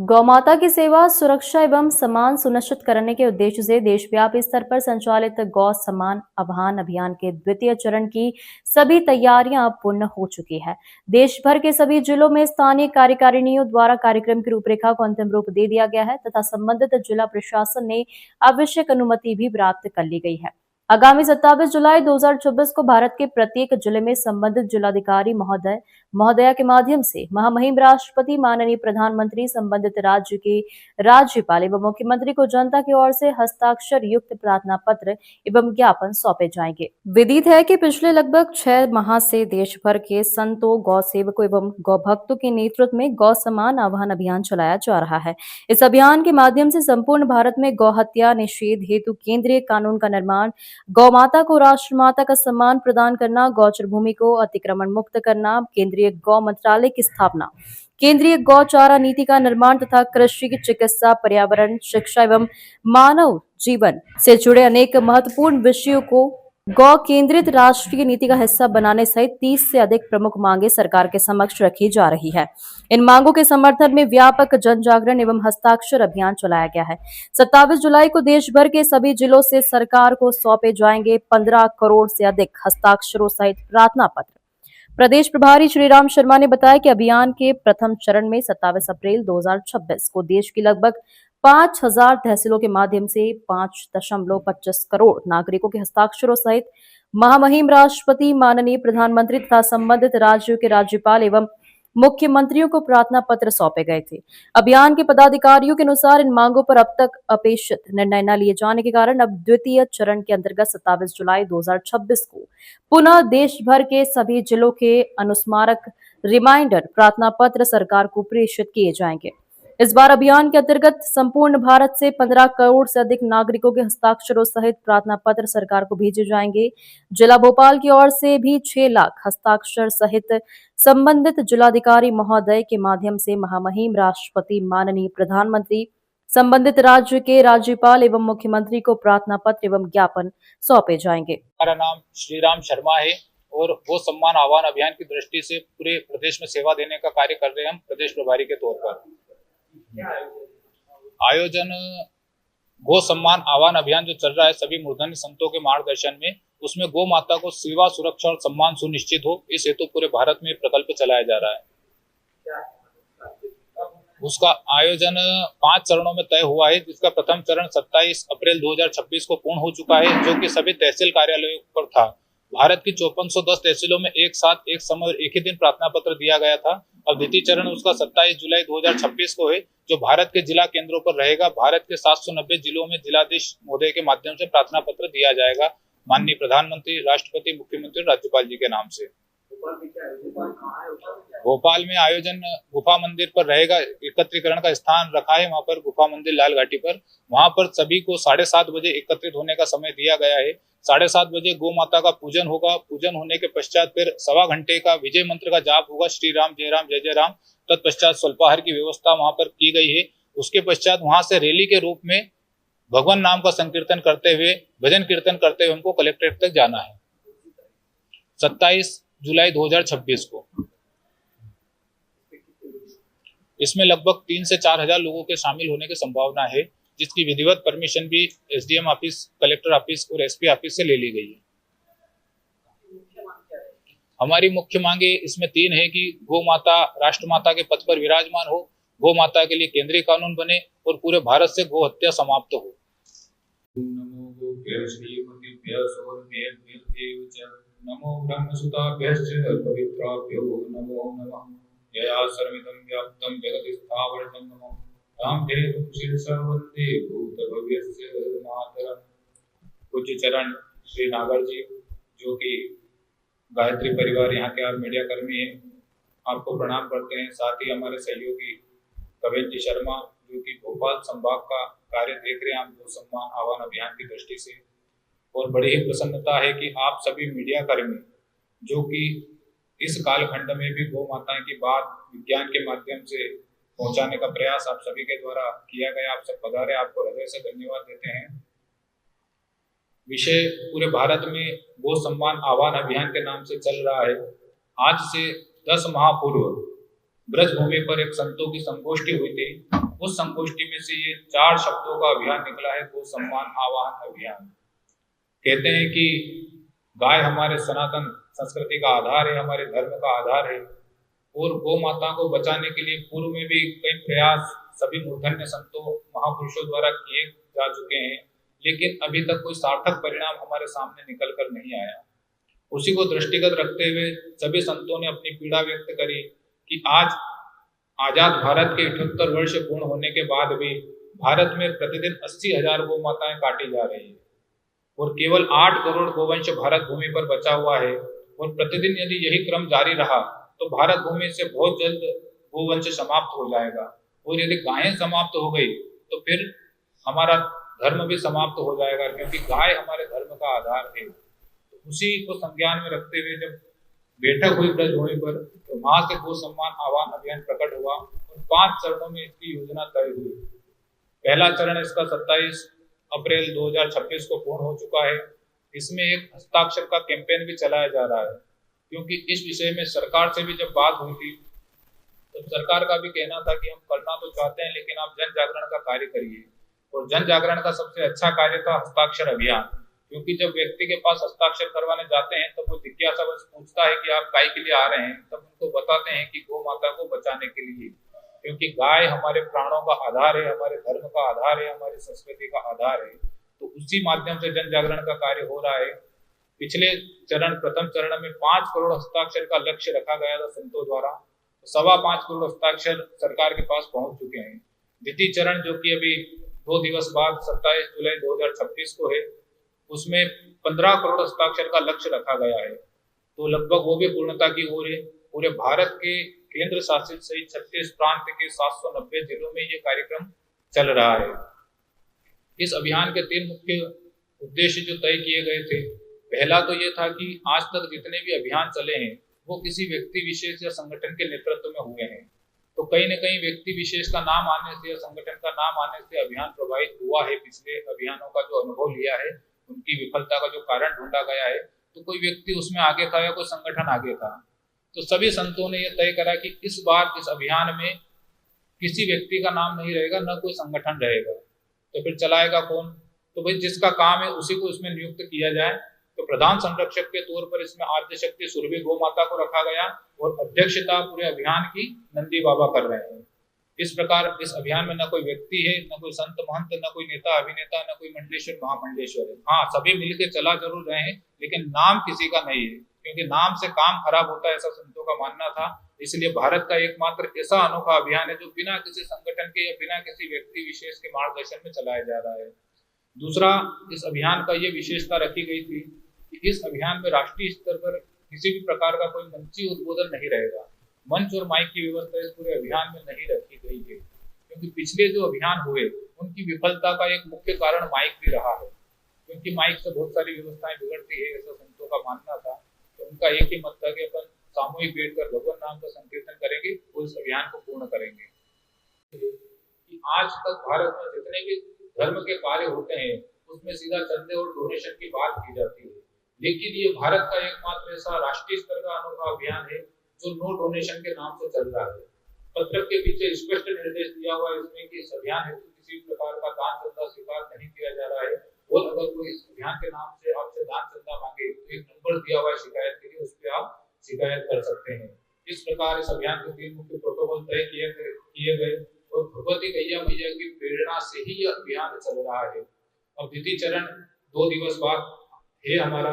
गौमाता की सेवा, सुरक्षा एवं सम्मान सुनिश्चित करने के उद्देश्य से देशव्यापी स्तर पर संचालित गौ सम्मान आह्वान अभियान के द्वितीय चरण की सभी तैयारियां पूर्ण हो चुकी है। देश भर के सभी जिलों में स्थानीय कार्यकारिणियों द्वारा कार्यक्रम की रूपरेखा को अंतिम रूप दे दिया गया है तथा संबंधित जिला प्रशासन ने आवश्यक अनुमति भी प्राप्त कर ली गई है। आगामी 27 जुलाई 2024 को भारत के प्रत्येक जिले में संबंधित जिलाधिकारी महोदया के माध्यम से महामहिम राष्ट्रपति माननीय प्रधानमंत्री संबंधित राज्य के राज्यपाल एवं मुख्यमंत्री को जनता की ओर से हस्ताक्षर युक्त प्रार्थना पत्र एवं ज्ञापन सौंपे जाएंगे। विदित है कि पिछले लगभग 6 माह से देश भर के संतों, गौ सेवकों एवं गौ भक्तों के नेतृत्व में गौ सम्मान आह्वान अभियान चलाया जा रहा है। इस अभियान के माध्यम से संपूर्ण भारत में गौ हत्या निषेध हेतु केंद्रीय कानून का निर्माण, गौ माता को राष्ट्रमाता का सम्मान प्रदान करना, गौचर भूमि को अतिक्रमण मुक्त करना, केंद्रीय गौ मंत्रालय की स्थापना, केंद्रीय गौ चारा नीति का निर्माण तथा कृषि, चिकित्सा, पर्यावरण, शिक्षा एवं मानव जीवन से जुड़े अनेक महत्वपूर्ण विषयों को गौ केंद्रित राष्ट्रीय नीति का हिस्सा बनाने सहित 30 से अधिक प्रमुख मांगे सरकार के समक्ष रखी जा रही है। इन मांगों के समर्थन में व्यापक जन जागरण एवं हस्ताक्षर अभियान चलाया गया है। 27 जुलाई को देश भर के सभी जिलों से सरकार को सौंपे जाएंगे 15 करोड़ से अधिक हस्ताक्षरों सहित प्रार्थना पत्र। प्रदेश प्रभारी श्रीराम शर्मा ने बताया कि अभियान के प्रथम चरण में 27 अप्रैल 2026 को देश की लगभग 5000 तहसीलों के माध्यम से 5.25 करोड़ नागरिकों के हस्ताक्षरों सहित महामहिम राष्ट्रपति माननीय प्रधानमंत्री तथा संबंधित राज्यों के राज्यपाल एवं मुख्यमंत्रियों को प्रार्थना पत्र सौंपे गए थे। अभियान के पदाधिकारियों के अनुसार इन मांगों पर अब तक अपेक्षित निर्णय न लिए जाने के कारण अब द्वितीय चरण के अंतर्गत 27 जुलाई 2026 को पुनः देश भर के सभी जिलों के अनुस्मारक रिमाइंडर प्रार्थना पत्र सरकार को प्रेषित किए जाएंगे। इस बार अभियान के अंतर्गत संपूर्ण भारत से 15 करोड़ से अधिक नागरिकों के हस्ताक्षरों सहित प्रार्थना पत्र सरकार को भेजे जाएंगे। जिला भोपाल की ओर से भी 6 लाख हस्ताक्षर सहित संबंधित जिलाधिकारी महोदय के माध्यम से महामहिम राष्ट्रपति माननीय प्रधानमंत्री, संबंधित राज्य के राज्यपाल एवं मुख्यमंत्री को प्रार्थना पत्र एवं ज्ञापन सौंपे जाएंगे। हमारा नाम श्रीराम शर्मा है और गो सम्मान आह्वान अभियान की दृष्टि से पूरे प्रदेश में सेवा देने का कार्य कर रहे हैं हम प्रदेश प्रभारी के तौर पर। आयोजन गो सम्मान आह्वान अभियान जो चल रहा है सभी मूर्धन्य संतों के मार्गदर्शन में, उसमें गो माता को सेवा, सुरक्षा और सम्मान सुनिश्चित हो, इस हेतु पूरे भारत में प्रकल्प चलाया जा रहा है। उसका आयोजन 5 चरणों में तय हुआ है, जिसका प्रथम चरण 27 अप्रैल 2026 को पूर्ण हो चुका है, जो कि सभी तहसील कार्यालयों पर था। भारत की 5410 तहसीलों में एक साथ एक समय एक ही दिन प्रार्थना पत्र दिया गया था। अब द्वितीय चरण उसका 27 जुलाई 2026 को है, जो भारत के जिला केंद्रों पर रहेगा। भारत के 790 जिलों में जिलाधीश महोदय के माध्यम से प्रार्थना पत्र दिया जाएगा, माननीय प्रधानमंत्री, राष्ट्रपति, मुख्यमंत्री, राज्यपाल जी के नाम से। भोपाल में आयोजन गुफा मंदिर पर रहेगा। एकत्रीकरण का स्थान रखा है वहां पर, गुफा मंदिर लाल घाटी पर। वहां पर सभी को 7:30 बजे एकत्रित होने का समय दिया गया है। 7:30 बजे गौ माता का पूजन होगा। पूजन होने के पश्चात फिर 1.25 घंटे का विजय मंत्र का जाप होगा, श्री राम जय राम जय जय राम। तत्पश्चात स्वल्पाहार की व्यवस्था वहां पर की गई है। उसके पश्चात वहां से रैली के रूप में भगवान नाम का संकीर्तन करते हुए, भजन कीर्तन करते हुए हमको कलेक्ट्रेट तक जाना है 27 जुलाई 2026 को। इसमें लगभग 3 से 4 हजार लोगों के शामिल होने की संभावना है, जिसकी विधिवत परमिशन भी एसडीएम ऑफिस, कलेक्टर ऑफिस और एसपी ऑफिस से ले ली गई है। हमारी मुख्य मांगे इसमें 3 है कि गौ माता राष्ट्रमाता के पद पर विराजमान हो, गौ माता के लिए केंद्रीय कानून बने और पूरे भारत से गौ हत्या समाप्त हो। नमो ब्रह्मसुताभ्यश्च पवित्राभ्यो नमो नमः। यया सर्वमिदं व्याप्तं जगति स्थावरतं नमः। रामधेनुं शिरसा वन्दे भूतभव्यस्य मातरम्। पूज्य चरण श्री नागर जी, जो कि गायत्री परिवार यहाँ के आप मीडिया कर्मी हैं, आपको प्रणाम करते हैं। साथ ही हमारे सहयोगी कवेंद्र शर्मा, जो कि भोपाल संभाग का कार्य देख रहे हैं आप गो सम्मान आह्वान अभियान की दृष्टि से। और बड़ी ही प्रसन्नता है कि आप सभी मीडिया कर्मी, जो कि इस कालखंड में भी गौ माताएं की बात विज्ञान के माध्यम से पहुंचाने का प्रयास आप सभी के द्वारा किया गया। आप सब पधारे, आपको हृदय से धन्यवाद देते हैं। विषय पूरे भारत में गो सम्मान आह्वान अभियान के नाम से चल रहा है। आज से 10 माह पूर्व ब्रजभूमि पर एक संतों की संगोष्ठी हुई थी, उस संगोष्ठी में से ये 4 शब्दों का अभियान निकला है, गो सम्मान आवाहन अभियान। कहते हैं कि गाय हमारे सनातन संस्कृति का आधार है, हमारे धर्म का आधार है, और गौ माता को बचाने के लिए पूर्व में भी कई प्रयास सभी मूर्धन्य संतों महापुरुषों द्वारा किए जा चुके हैं, लेकिन अभी तक कोई सार्थक परिणाम हमारे सामने निकल कर नहीं आया। उसी को दृष्टिगत रखते हुए सभी संतों ने अपनी पीड़ा व्यक्त करी कि आज आजाद भारत के 78 वर्ष पूर्ण होने के बाद भी भारत में प्रतिदिन 80,000 गौ माताएं काटी जा रही है, और केवल 8 करोड़ गोवंश भारत भूमि पर बचा हुआ है। और प्रतिदिन यदि यही क्रम जारी रहा तो भारत भूमि से बहुत जल्द गोवंश समाप्त हो जाएगा, और यदि गायें समाप्त हो गई तो फिर हमारा धर्म भी समाप्त हो जाएगा, क्योंकि गाय हमारे धर्म का आधार है। तो उसी को संज्ञान में रखते हुए जब बैठक हुई ब्रजभूमि पर, तो वहां से गो सम्मान आह्वान अभियान प्रकट हुआ और 5 चरणों में इसकी योजना तय हुई। पहला चरण इसका 27 अप्रैल 2026 को पूर्ण हो चुका है। इसमें एक हस्ताक्षर का कैंपेन भी चलाया जा रहा है, क्योंकि इस विषय में सरकार से भी जब बात हुई थी तो सरकार का भी कहना था कि हम करना तो चाहते हैं, लेकिन आप जन जागरण का कार्य करिए। और जन जागरण का सबसे अच्छा कार्य था हस्ताक्षर अभियान, क्योंकि जब व्यक्ति के पास हस्ताक्षर करवाने जाते हैं तो वो जिज्ञासावश पूछता है कि आप काय के लिए आ रहे हैं, तब उनको बताते हैं कि गौ माता को बचाने के लिए, क्योंकि गाय हमारे प्राणों का आधार है, हमारे धर्म का आधार है, हमारी संस्कृति का आधार है। तो उसी माध्यम से जन जागरण का कार्य हो रहा है। पिछले प्रथम चरण में 5 करोड़ हस्ताक्षर का लक्ष्य रखा गया था संतों द्वारा, तो 5.25 करोड़ हस्ताक्षर सरकार के पास पहुंच चुके हैं। द्वितीय चरण जो कि अभी 2 दिवस बाद 27 जुलाई 2026 को है, उसमें 15 करोड़ हस्ताक्षर का लक्ष्य रखा गया है। तो लगभग वो भी पूर्णता की ओर है। पूरे भारत के केंद्र शासित सहित 36 प्रांत के 790 जिलों में ये कार्यक्रम चल रहा है। इस अभियान के 3 मुख्य उद्देश्य जो तय किए गए थे, पहला तो ये था कि आज तक जितने भी अभियान चले हैं वो किसी व्यक्ति विशेष या संगठन के नेतृत्व में हुए हैं। तो कहीं न कहीं व्यक्ति विशेष का नाम आने से या संगठन का नाम आने से अभियान प्रभावित हुआ है। पिछले अभियानों का जो अनुभव लिया है, उनकी विफलता का जो कारण ढूंढा गया है, तो कोई व्यक्ति उसमें आगे था या कोई संगठन आगे था। तो सभी संतों ने यह तय करा कि इस बार इस अभियान में किसी व्यक्ति का नाम नहीं रहेगा, न कोई संगठन रहेगा। तो फिर चलाएगा कौन? तो भाई जिसका काम है उसी को इसमें नियुक्त किया जाए। तो प्रधान संरक्षक के तौर पर इसमें आद्य शक्ति सुरभि गौ माता को रखा गया, और अध्यक्षता पूरे अभियान की नंदी बाबा कर रहे हैं। इस प्रकार इस अभियान में न कोई व्यक्ति है, न कोई संत महंत, न कोई नेता अभिनेता, न कोई मंडलेश्वर महामंडलेश्वर है। हाँ, सभी मिलकर चला जरूर रहे हैं, लेकिन नाम किसी का नहीं है, क्योंकि नाम से काम खराब होता है, ऐसा संतों का मानना था। इसलिए भारत का एकमात्र ऐसा अनोखा अभियान है जो बिना किसी संगठन के या बिना किसी व्यक्ति विशेष के मार्गदर्शन में चलाया जा रहा है। दूसरा, इस अभियान का ये विशेषता रखी गई थी कि इस अभियान में राष्ट्रीय स्तर पर किसी भी प्रकार का कोई मंची उद्बोधन नहीं रहेगा। मंच और माइक की व्यवस्था इस पूरे अभियान में नहीं रखी गई है, क्योंकि पिछले जो अभियान हुए उनकी विफलता का एक मुख्य कारण माइक भी रहा है, क्योंकि माइक से बहुत सारी व्यवस्थाएं बिगड़ती है, ऐसा संतों का मानना था। तो उनका एक ही मत था कि अपन सामूहिक बैठकर भगवान नाम का संकीर्तन करेंगे और इस अभियान को पूर्ण करेंगे। कि आज तक भारत में जितने भी धर्म के कार्य होते हैं उसमें सीधा चंदे और डोनेशन की बात की जाती है, लेकिन ये भारत का एकमात्र ऐसा राष्ट्रीय स्तर का अनोखा अभियान है जो नो डोनेशन के नाम से चल रहा है। पत्रक के पीछे स्पष्ट निर्देश दिया हुआ है इसमें कि इस अभियान हेतु किसी प्रकार का दान चंदा स्वीकार नहीं किया जा रहा है, और अगर कोई इस अभियान के नाम से आपसे दान चंदा मांगे तो एक नंबर दिया हुआ है शिकायत के लिए, उस पर आप शिकायत कर सकते हैं। इस प्रकार इस अभियान के 3 मुख्य प्रोटोकॉल तय किए गए, और भगवती गैया मैया की प्रेरणा से ही यह अभियान चल रहा है। अब द्वितीय चरण 2 दिवस बाद है हमारा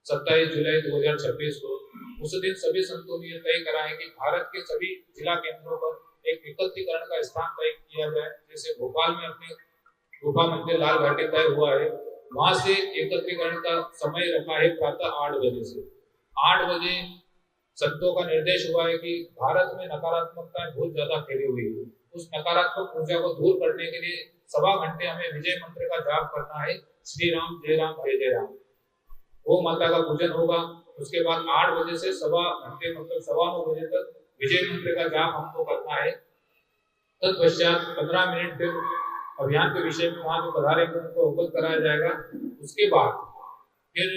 27 जुलाई 2026 को। उस दिन सभी संतों ने तय करा है कि भारत के सभी जिला केंद्रों पर एक एकत्रीकरण का स्थान तय किया जाए। जैसे भोपाल में अपने गुफा मंदिर लाल घाटी तय हुआ है, वहां से एकत्रीकरण का समय रखा है प्रातः 8 बजे से। 8 बजे संतों का निर्देश हुआ है कि भारत में नकारात्मकताएं बहुत ज्यादा फैली हुई है, उस नकारात्मक ऊर्जा को दूर करने के लिए 1.25 घंटे हमें विजय मंत्र का जाप करना है, श्री राम जय राम जय जय राम। गौ माता का पूजन होगा। उसके बाद 8 बजे से 1.25 घंटे मतलब 9:15 बजे तक विजय मंत्र का जाप हमको करना है। तत्पश्चात 15 मिनट फिर अभियान के विषय में वहां जो पधारेंगे उनको अवगत कराया जाएगा। उसके बाद फिर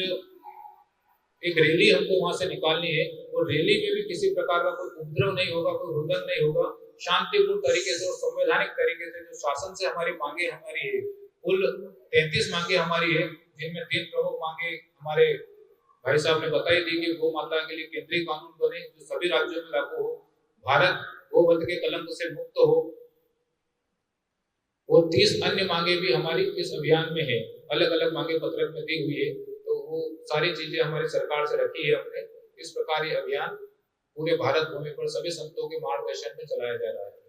एक रैली हमको वहां से निकालनी है, और रैली में भी किसी प्रकार का कोई उपद्रव नहीं होगा, कोई रुदन नहीं होगा, शांतिपूर्ण तरीके से और संवैधानिक तरीके से जो शासन से हमारी मांगे हमारी है, कुल 33 मांगे हमारी है, जिनमें 3 प्रमुख मांगे हमारे भाई साहब ने बताई थी कि गौ माता के लिए केंद्रीय कानून बने जो सभी राज्यों में लागू हो, भारत गोवध के कलंक से मुक्त हो, और 30 अन्य मांगे भी हमारी इस अभियान में है, अलग अलग मांगे पत्रक में दी हुई है। तो वो सारी चीजें हमारी सरकार से रखी है हमने। इस प्रकार ये अभियान पूरे भारत भूमि पर सभी संतों के मार्गदर्शन में चलाया जा रहा है।